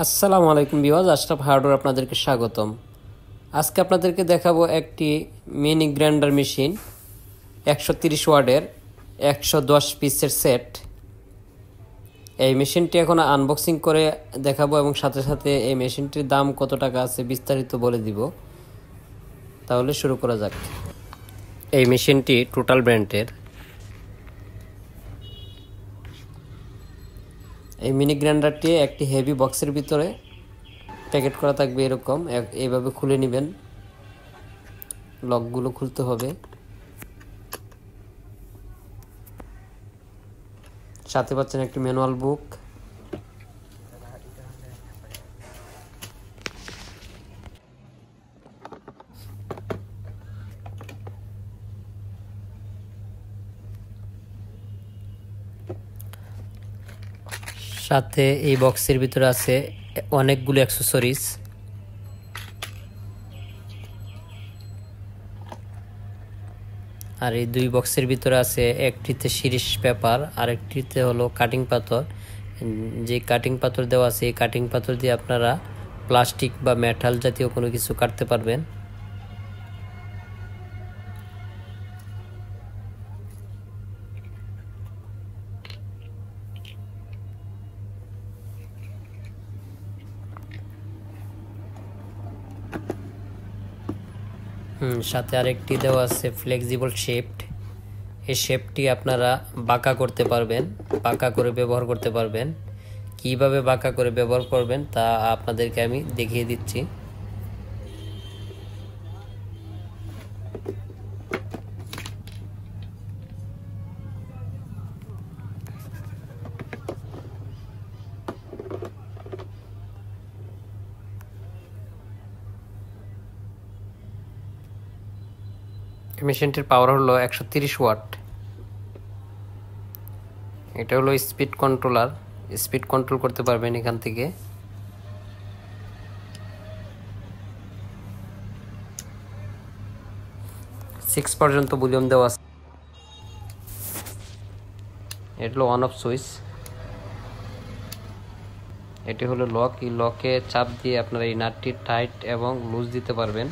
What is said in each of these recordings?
আসসালামু আলাইকুম viewers, Ashraf hardware আপনাদেরকে স্বাগতম। আজকে আপনাদেরকে দেখাবো একটি মিনি গ্রাইন্ডার মেশিন 130 ওয়াটের 110 পিসের সেট। এই মেশিনটি এখন আনবক্সিং করে দেখাবো এবং সাথে সাথে এই মেশিনটির দাম কত টাকা আছে বিস্তারিত বলে দিব। তাহলে শুরু করা যাক। এই মেশিনটি টোটাল ব্র্যান্ডের। এই মিনি গ্রাইন্ডারটি একটি হেভি বক্সের ভিতরে প্যাকেট করা থাকবে, এরকম এইভাবে খুলে নেবেন। লকগুলো খুলতে হবে, সাথে পাচ্ছেন একটি ম্যানুয়াল বুক, সাথে এই বক্সের ভিতরে আছে অনেকগুলো অ্যাক্সেসরিজ। আর এই দুই বক্সের ভিতরে আছে একটিতে সিরিজ পেপার আর একটিতে হলো কাটিং পাথর। যে কাটিং পাথর দেওয়া আছে এই কাটিং পাথর দিয়ে আপনারা প্লাস্টিক বা মেটাল জাতীয় কোনো কিছু কাটতে পারবেন। সাথে আরেকটি দেওয়া আছে ফ্লেক্সিবল শেপড। এই শেপটি আপনারা বাঁকা করতে পারবেন, বাঁকা করে ব্যবহার করতে পারবেন। কিভাবে বাঁকা করে ব্যবহার করবেন তা আপনাদেরকে আমি দেখিয়ে দিচ্ছি। মেশিনটির পাওয়ার হলো 130 ওয়াট। এটা হলো স্পিড কন্ট্রোলার, স্পিড কন্ট্রোল করতে পারবেন এখান থেকে। সিক্স পর্যন্ত ভলিউম দেওয়া আছে। এটা হলো অন অফ সুইচ। এটি হলো লক। এই লকে চাপ দিয়ে আপনারা এই নাটটি টাইট এবং লুজ দিতে পারবেন।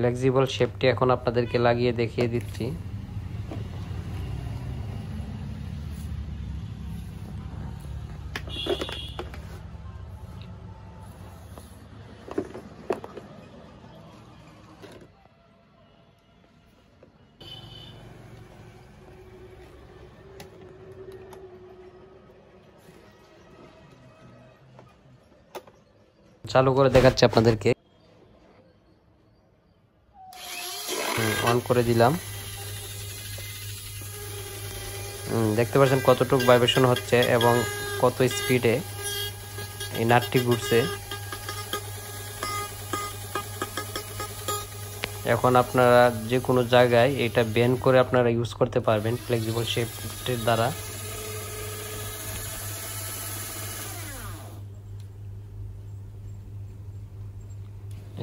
ফ্লেক্সিবল শেপটি এখন আপনাদেরকে লাগিয়ে দেখিয়ে দিচ্ছি। চালু করে দেখাচ্ছি আপনাদেরকে। অন করে দিলাম। দেখতে পাচ্ছেন কতটুকু ভাইব্রেশন হচ্ছে এবং কত স্পিডে এই নাটটি ঘুরছে। এখন আপনারা যে কোনো জায়গায় এটা বেন্ড করে আপনারা ইউজ করতে পারবেন ফ্লেক্সিবল শেপটির দ্বারা।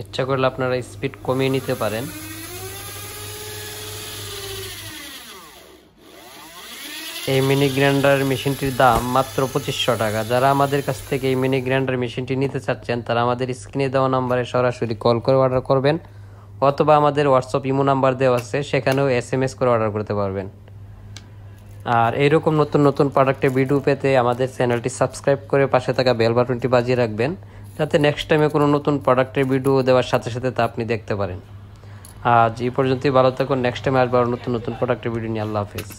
ইচ্ছা করলে আপনারা স্পিড কমিয়ে নিতে পারেন। এই মিনি গ্রাইন্ডার মেশিনটির দাম মাত্র 2500 টাকা। যারা আমাদের কাছ থেকে এই মিনি গ্রাইন্ডার মেশিনটি নিতে চাচ্ছেন তারা আমাদের স্ক্রিনে দেওয়া নাম্বারে সরাসরি কল করে অর্ডার করবেন, অথবা আমাদের হোয়াটসঅ্যাপ ইমো নাম্বার দেওয়া আছে সেখানেও SMS করে অর্ডার করতে পারবেন। আর এইরকম নতুন নতুন প্রোডাক্টের ভিডিও পেতে আমাদের চ্যানেলটি সাবস্ক্রাইব করে পাশে থাকা বেল বাটনটি বাজিয়ে রাখবেন, যাতে নেক্সট টাইমে কোনো নতুন প্রোডাক্টের ভিডিও দেওয়ার সাথে সাথে তা আপনি দেখতে পারেন। আজ এই পর্যন্তই, ভালো থাকুন। নেক্সট টাইমে আসবো নতুন নতুন প্রোডাক্টের ভিডিও নিয়ে। আল্লাহ হাফেজ।